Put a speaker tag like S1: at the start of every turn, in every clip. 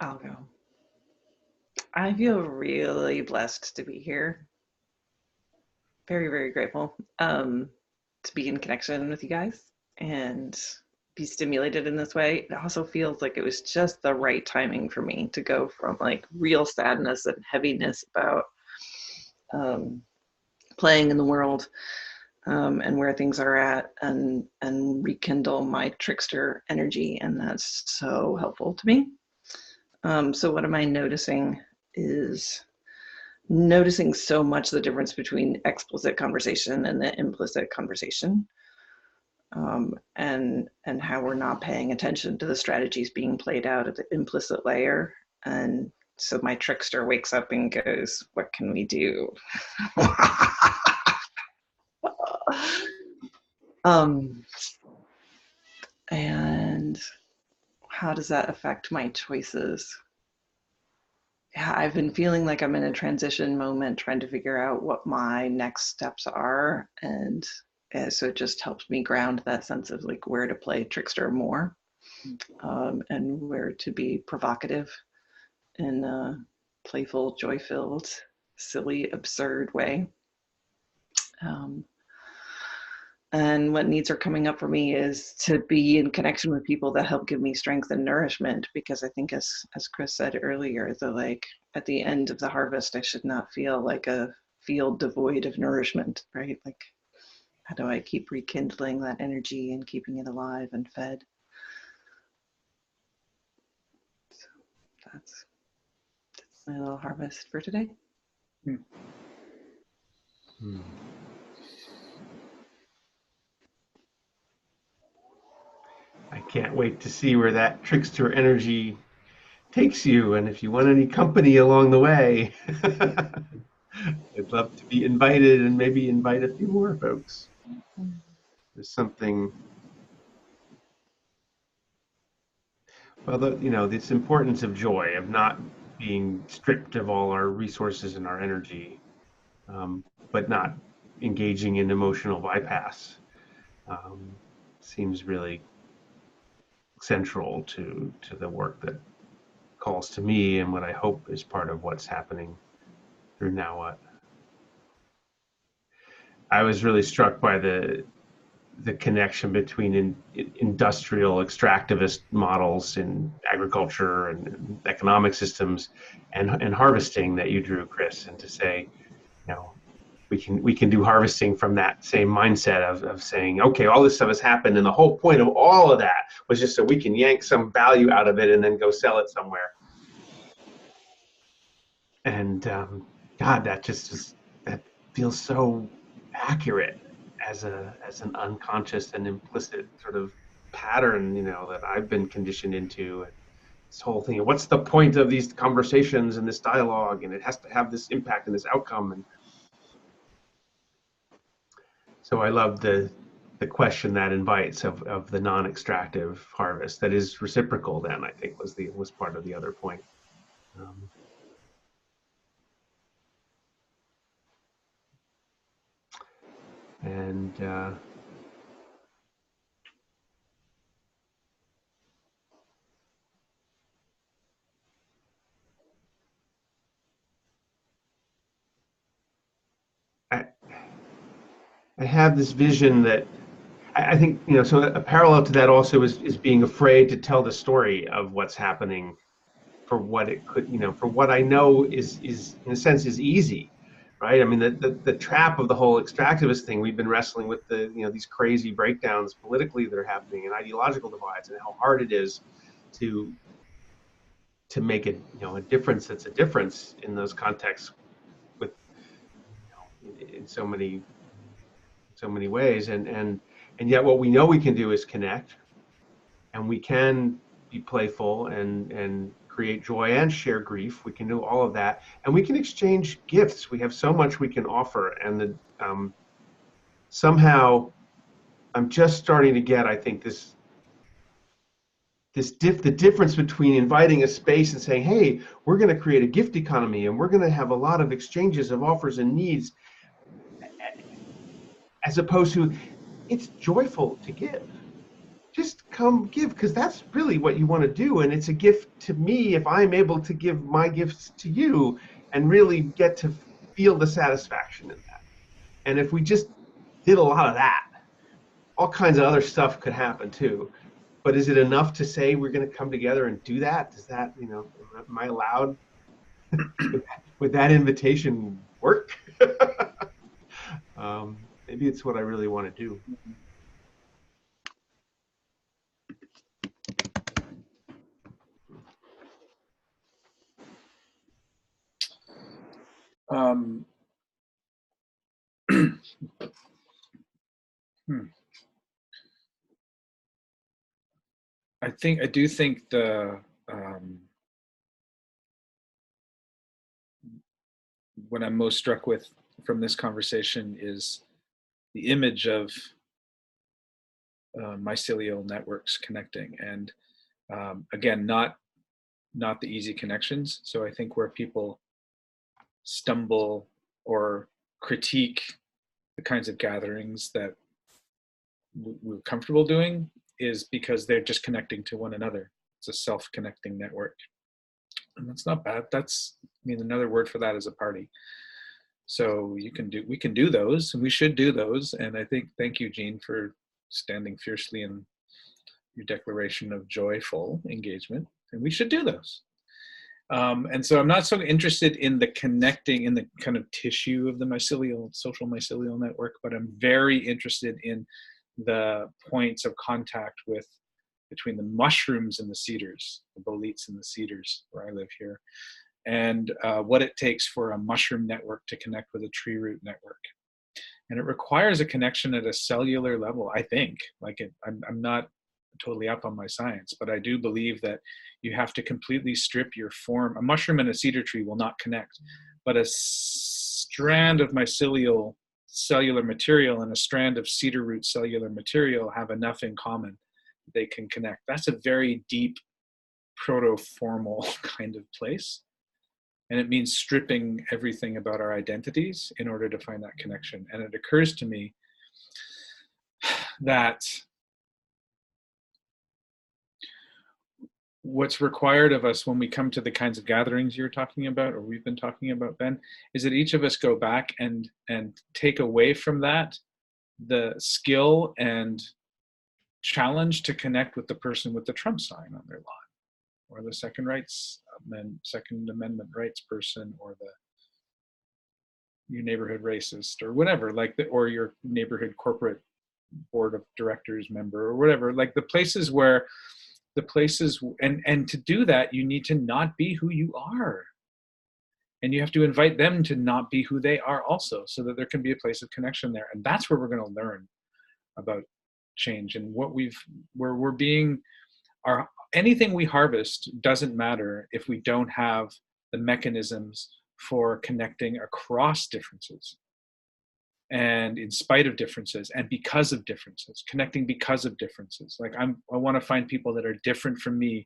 S1: I'll go. I feel really blessed to be here. Very, very grateful to be in connection with you guys and be stimulated in this way. It also feels like it was just the right timing for me to go from like real sadness and heaviness about playing in the world and where things are at, and rekindle my trickster energy, and that's so helpful to me. So what am I noticing is noticing so much the difference between explicit conversation and the implicit conversation, and how we're not paying attention to the strategies being played out at the implicit layer. And so my trickster wakes up and goes, what can we do? And how does that affect my choices? Yeah, I've been feeling like I'm in a transition moment trying to figure out what my next steps are. And so it just helps me ground that sense of like where to play trickster more, and where to be provocative in a playful, joy-filled, silly, absurd way. Um, and what needs are coming up for me is to be in connection with people that help give me strength and nourishment, because I think as Chris said earlier, the like at the end of the harvest I should not feel like a field devoid of nourishment, right? Like how do I keep rekindling that energy and keeping it alive and fed? So that's my little harvest for today.
S2: I can't wait to see where that trickster energy takes you, and if you want any company along the way, I'd love to be invited and maybe invite a few more folks. There's something, well, this importance of joy, of not being stripped of all our resources and our energy, but not engaging in emotional bypass, seems really central to the work that calls to me and what I hope is part of what's happening through Now What. I was really struck by the connection between industrial extractivist models in agriculture and economic systems and harvesting that you drew, Chris, and to say, we can do harvesting from that same mindset of saying, okay, all this stuff has happened, and the whole point of all of that was just so we can yank some value out of it and then go sell it somewhere. And God, that feels so accurate as an unconscious and implicit sort of pattern, that I've been conditioned into. And this whole thing, what's the point of these conversations and this dialogue, and it has to have this impact and this outcome. And so I love the question that invites of the non-extractive harvest that is reciprocal. Then I think was part of the other point. And I have this vision that I think, so a parallel to that also is being afraid to tell the story of what's happening for what it could, for what I know is in a sense is easy, right? I mean, the trap of the whole extractivist thing, we've been wrestling with these crazy breakdowns politically that are happening and ideological divides, and how hard it is to make it, a difference that's a difference in those contexts with, in so many ways. And yet what we know we can do is connect, and we can be playful and create joy and share grief. We can do all of that, and we can exchange gifts. We have so much we can offer, and somehow I'm just starting to get, I think, the difference between inviting a space and saying, hey, we're going to create a gift economy and we're going to have a lot of exchanges of offers and needs, as opposed to, it's joyful to give. Just come give, because that's really what you want to do. And it's a gift to me if I'm able to give my gifts to you and really get to feel the satisfaction in that. And if we just did a lot of that, all kinds of other stuff could happen too. But is it enough to say we're going to come together and do that? Does that, am I allowed? Would that invitation work? Maybe it's what I really want to do.
S3: Um, I do think what I'm most struck with from this conversation is the image of mycelial networks connecting, and again, not the easy connections. So I think where people stumble or critique the kinds of gatherings that we're comfortable doing is because they're just connecting to one another. It's a self-connecting network, and that's not bad. That's, I mean, another word for that is a party. So we can do those, and we should do those. And I think, thank you, Jean, for standing fiercely in your declaration of joyful engagement, and we should do those. And so I'm not so interested in the connecting in the kind of tissue of the social mycelial network, but I'm very interested in the points of contact between the mushrooms and the cedars, the boletes and the cedars where I live here, and what it takes for a mushroom network to connect with a tree root network. And it requires a connection at a cellular level, I think. I'm not totally up on my science, but I do believe that you have to completely strip your form. A mushroom and a cedar tree will not connect, but a strand of mycelial cellular material and a strand of cedar root cellular material have enough in common they can connect. That's a very deep proto-formal kind of place. And it means stripping everything about our identities in order to find that connection. And it occurs to me that what's required of us when we come to the kinds of gatherings you're talking about, or we've been talking about, Ben, is that each of us go back and take away from that the skill and challenge to connect with the person with the Trump sign on their lawn, or the Second Amendment rights person, or your neighborhood racist, or whatever, or your neighborhood corporate board of directors member, or whatever, like the places, and to do that, you need to not be who you are. And you have to invite them to not be who they are also, so that there can be a place of connection there. And that's where we're going to learn about change, and anything we harvest doesn't matter if we don't have the mechanisms for connecting across differences, and in spite of differences, and because of differences, connecting because of differences. Like I want to find people that are different from me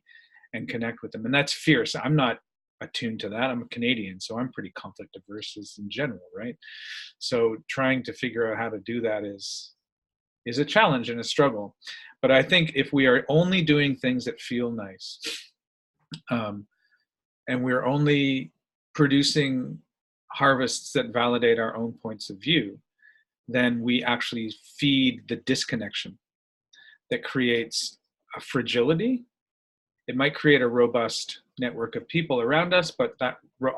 S3: and connect with them. And that's fierce. I'm not attuned to that. I'm a Canadian, so I'm pretty conflict averse in general, right? So trying to figure out how to do that is a challenge and a struggle. But I think if we are only doing things that feel nice, and we're only producing harvests that validate our own points of view, then we actually feed the disconnection that creates a fragility. It might create a robust network of people around us, but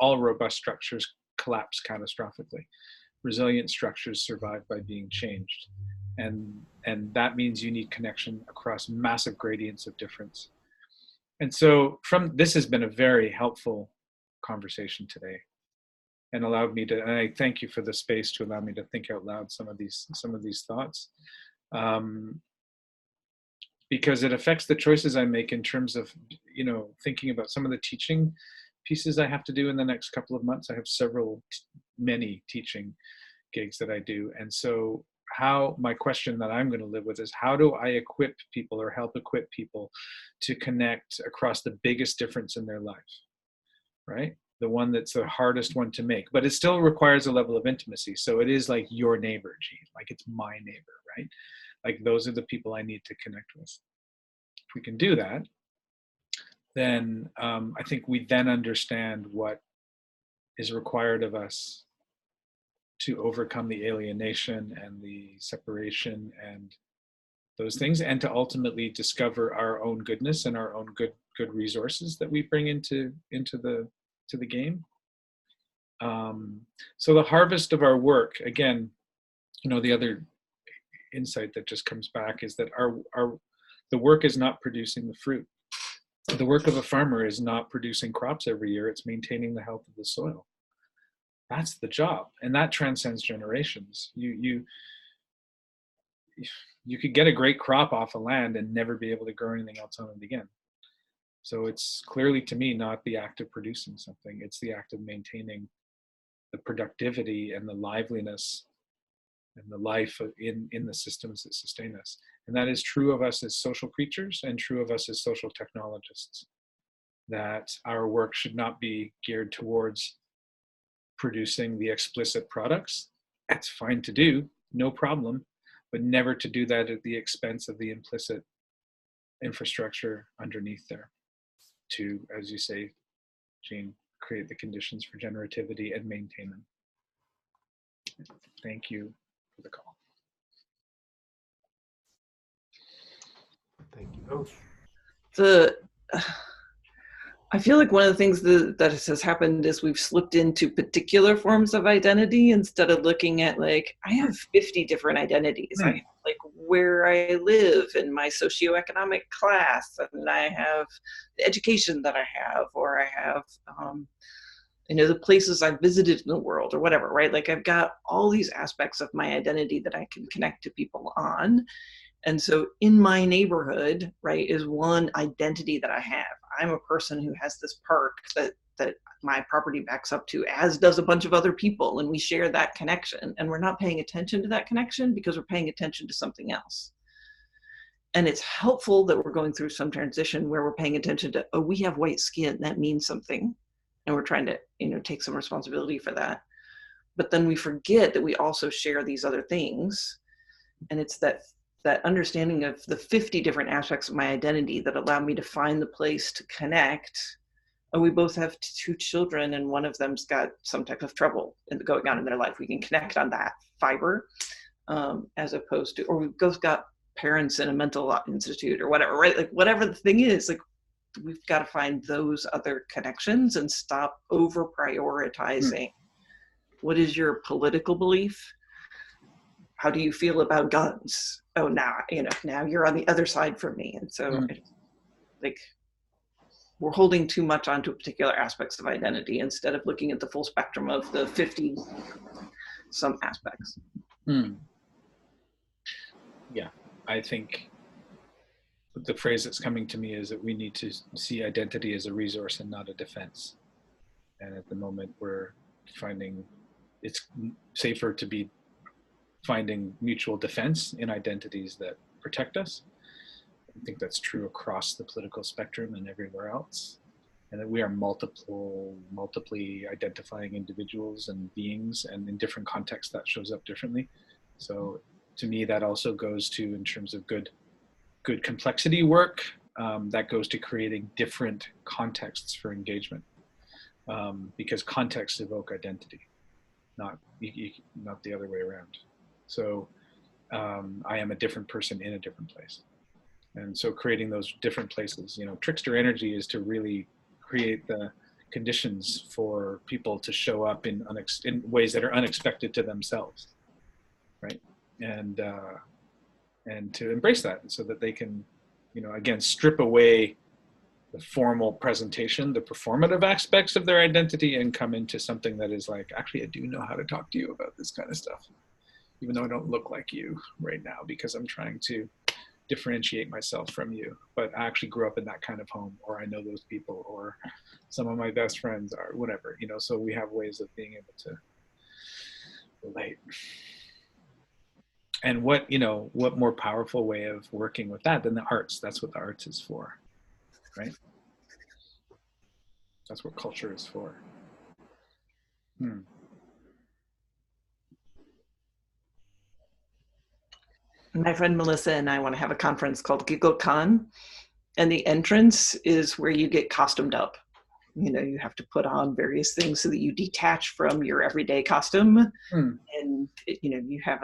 S3: all robust structures collapse catastrophically. Resilient structures survive by being changed. And that means you need connection across massive gradients of difference. And so this has been a very helpful conversation today, and allowed me to, and I thank you for the space to allow me to think out loud some of these thoughts, because it affects the choices I make in terms of, thinking about some of the teaching pieces I have to do in the next couple of months. I have many teaching gigs that I do. And so my question that I'm going to live with is, how do I equip people or help equip people to connect across the biggest difference in their life, right? The one that's the hardest one to make, but it still requires a level of intimacy. So it is like your neighbor, Gene, like it's my neighbor, right? Like those are the people I need to connect with. If we can do that, then I think we then understand what is required of us to overcome the alienation and the separation and those things, and to ultimately discover our own goodness and our own good resources that we bring into the game. So the harvest of our work, again, the other insight that just comes back is that the work is not producing the fruit. The work of a farmer is not producing crops every year. It's maintaining the health of the soil. That's the job, and that transcends generations. You could get a great crop off of land and never be able to grow anything else on it again. So it's clearly, to me, not the act of producing something. It's the act of maintaining the productivity and the liveliness and the life in the systems that sustain us. And that is true of us as social creatures and true of us as social technologists, that our work should not be geared towards producing the explicit products. That's fine to do, no problem, but never to do that at the expense of the implicit infrastructure underneath there to, as you say, Jean, create the conditions for generativity and maintain them. Thank you for the call.
S2: Thank you both.
S1: I feel like one of the things that has happened is we've slipped into particular forms of identity instead of looking at, like, I have 50 different identities. I have, like, where I live and my socioeconomic class, and I have the education that I have, or I have, the places I've visited in the world or whatever, right? Like, I've got all these aspects of my identity that I can connect to people on. And so in my neighborhood, right, is one identity that I have. I'm a person who has this park that my property backs up to, as does a bunch of other people, and we share that connection. And we're not paying attention to that connection because we're paying attention to something else. And it's helpful that we're going through some transition where we're paying attention to, oh, we have white skin, that means something. And we're trying to, take some responsibility for that. But then we forget that we also share these other things. And it's that understanding of the 50 different aspects of my identity that allow me to find the place to connect. And we both have 2 children, and one of them's got some type of trouble going on in their life. We can connect on that fiber, as opposed to, or we've both got parents in a mental institute or whatever, right? Like, whatever the thing is, like, we've got to find those other connections and stop over prioritizing. What is your political belief? How do you feel about guns? Oh, now you're on the other side from me. And so like, we're holding too much onto particular aspects of identity instead of looking at the full spectrum of the 50 some aspects.
S3: Yeah, I think the phrase that's coming to me is that we need to see identity as a resource and not a defense. And at the moment, we're finding it's safer to be finding mutual defense in identities that protect us. I think that's true across the political spectrum and everywhere else. And that we are multiply identifying individuals and beings, and in different contexts that shows up differently. So to me, that also goes to, in terms of good complexity work, that goes to creating different contexts for engagement, because contexts evoke identity, not the other way around. So I am a different person in a different place. And so creating those different places, trickster energy is to really create the conditions for people to show up in ways that are unexpected to themselves, right? And to embrace that so that they can, again, strip away the formal presentation, the performative aspects of their identity, and come into something that is like, actually, I do know how to talk to you about this kind of stuff, even though I don't look like you right now because I'm trying to differentiate myself from you, but I actually grew up in that kind of home, or I know those people, or some of my best friends are whatever, so we have ways of being able to relate. And what more powerful way of working with that than the arts? That's what the arts is for, right? That's what culture is for.
S1: My friend Melissa and I want to have a conference called GiggleCon, And the entrance is where you get costumed up. You know, you have to put on various things so that you detach from your everyday costume. And, you know, you have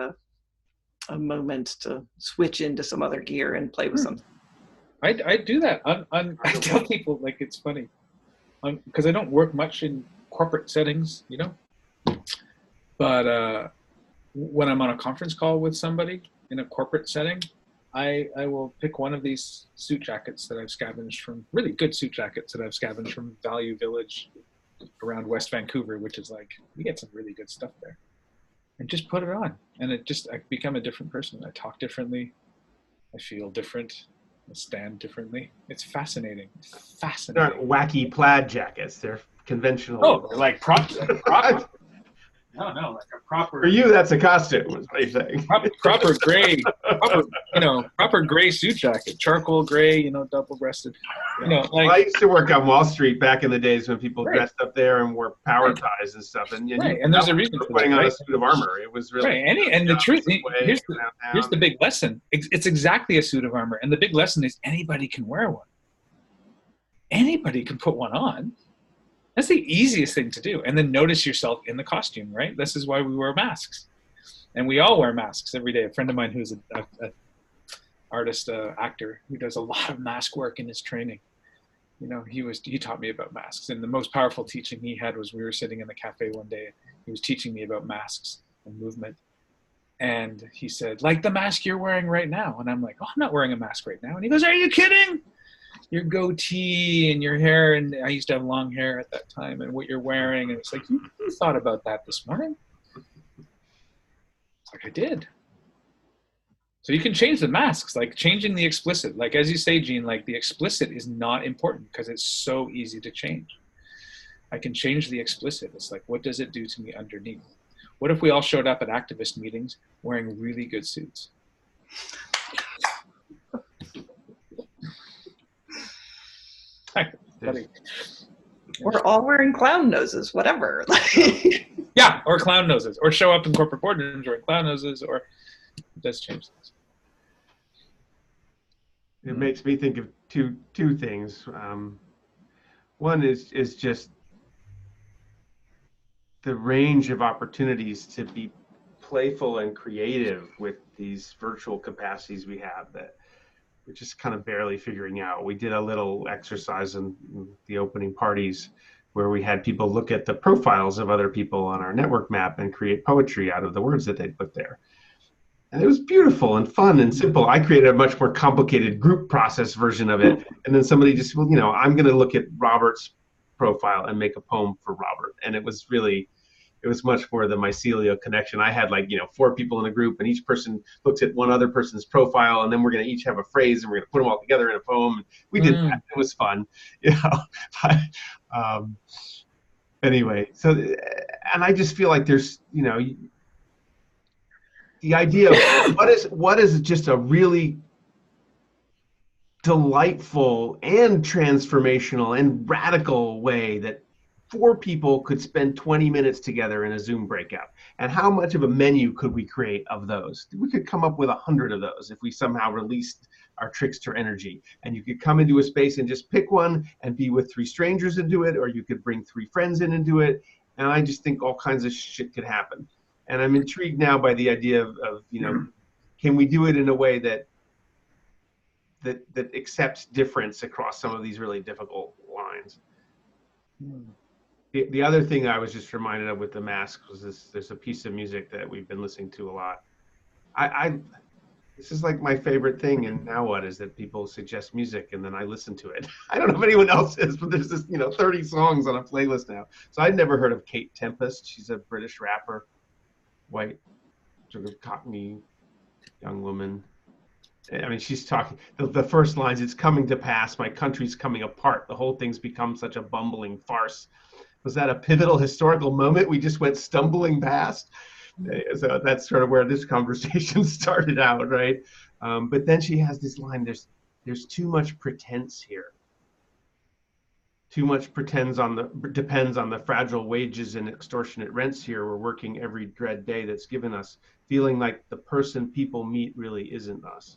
S1: a moment to switch into some other gear and play with something.
S3: I do that. I tell people, like, it's funny. Because I don't work much in corporate settings, you know. But when I'm on a conference call with somebody in a corporate setting, I will pick one of these suit jackets that I've scavenged from, really good suit jackets that I've scavenged from Value Village around West Vancouver, which is like, we get some really good stuff there. And just put it on. And I become a different person. I talk differently. I feel different. I stand differently. It's fascinating. Fascinating.
S2: They're not wacky plaid jackets. They're conventional.
S3: Oh, they're like proper. No, like a proper.
S2: For you, that's a costume, is what you're saying.
S3: Proper gray, proper gray suit jacket, charcoal gray, you know, double-breasted. You know, like,
S2: I used to work on Wall Street back in the days when people
S3: Right.
S2: dressed up there and wore power ties and stuff. And
S3: Right, and there's a reason for
S2: putting
S3: that,
S2: on a
S3: right?
S2: suit of armor. It was really
S3: Right, and the truth, here's
S2: here's
S3: the big lesson. It's exactly a suit of armor, and the big lesson is anybody can wear one. Anybody can put one on. That's the easiest thing to do. And then notice yourself in the costume, right? This is why we wear masks. And we all wear masks every day. A friend of mine who's a artist, actor, who does a lot of mask work in his training. You know, he taught me about masks. And the most powerful teaching he had was, we were sitting in the cafe one day. He was teaching me about masks and movement. And he said, like the mask you're wearing right now. And I'm like, oh, I'm not wearing a mask right now. And he goes, are you kidding? Your goatee and your hair, and I used to have long hair at that time, and what you're wearing, and it's like, you thought about that this morning? It's like, I did. So you can change the masks, like changing the explicit. Like, as you say, Gene, like the explicit is not important because it's so easy to change. I can change the explicit. It's like, what does it do to me underneath? What if we all showed up at activist meetings wearing really good suits?
S1: We're all wearing clown noses, whatever.
S3: Yeah, or clown noses, or show up in corporate boardrooms wearing clown noses, or it does change things.
S2: It makes me think of two things. One is just the range of opportunities to be playful and creative with these virtual capacities we have that we're just kind of barely figuring out. We did a little exercise in the opening parties where we had people look at the profiles of other people on our network map and create poetry out of the words that they put there. And it was beautiful and fun and simple. I created a much more complicated group process version of it. And then somebody just, well, you know, I'm going to look at Robert's profile and make a poem for Robert. And it was much more the mycelial connection. I had, like, you know, 4 people in a group, and each person looks at one other person's profile, and then we're going to each have a phrase, and we're going to put them all together in a poem. We did that. It was fun, you know. Anyway, so, and I just feel like there's, you know, the idea of what is just a really delightful and transformational and radical way that 4 people could spend 20 minutes together in a Zoom breakout. And how much of a menu could we create of those? We could come up with 100 of those if we somehow released our trickster energy. And you could come into a space and just pick one and be with 3 strangers and do it, or you could bring 3 friends in and do it. And I just think all kinds of shit could happen. And I'm intrigued now by the idea of you know, can we do it in a way that accepts difference across some of these really difficult lines? The other thing I was just reminded of with the masks was there's a piece of music that we've been listening to a lot. This is like my favorite thing, and now what is that people suggest music and then I listen to it. I don't know if anyone else is, but there's this, you know, 30 songs on a playlist now. So I'd never heard of Kate Tempest. She's a British rapper, white, sort of Cockney young woman. I mean, she's talking, the first lines, it's coming to pass, my country's coming apart, the whole thing's become such a bumbling farce. Was that a pivotal historical moment we just went stumbling past? So that's sort of where this conversation started out, right? But then she has this line, there's too much pretense here. Too much depends on the fragile wages and extortionate rents here. We're working every dread day that's given us, feeling like the person people meet really isn't us.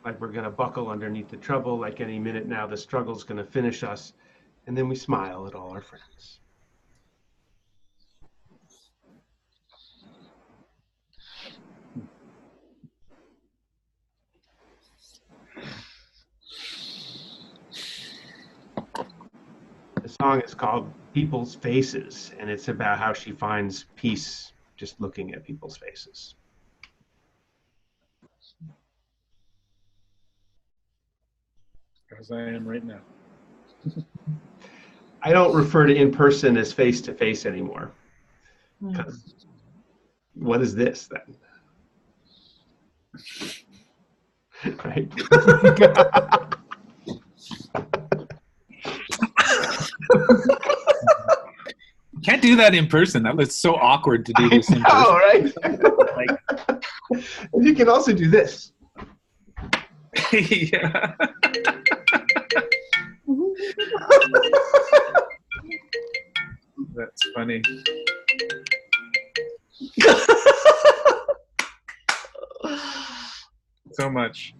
S2: like we're going to buckle underneath the trouble, like any minute now the struggle's going to finish us. And then we smile at all our friends. The song is called People's Faces, and it's about how she finds peace just looking at people's faces.
S3: As I am right now.
S2: I don't refer to in person as face to face anymore. Because what is this then? Right?
S4: Can't do that in person. It's so awkward to do this in person.
S2: Oh, right?
S4: Like,
S2: You can also do this.
S3: Yeah. That's funny. So much.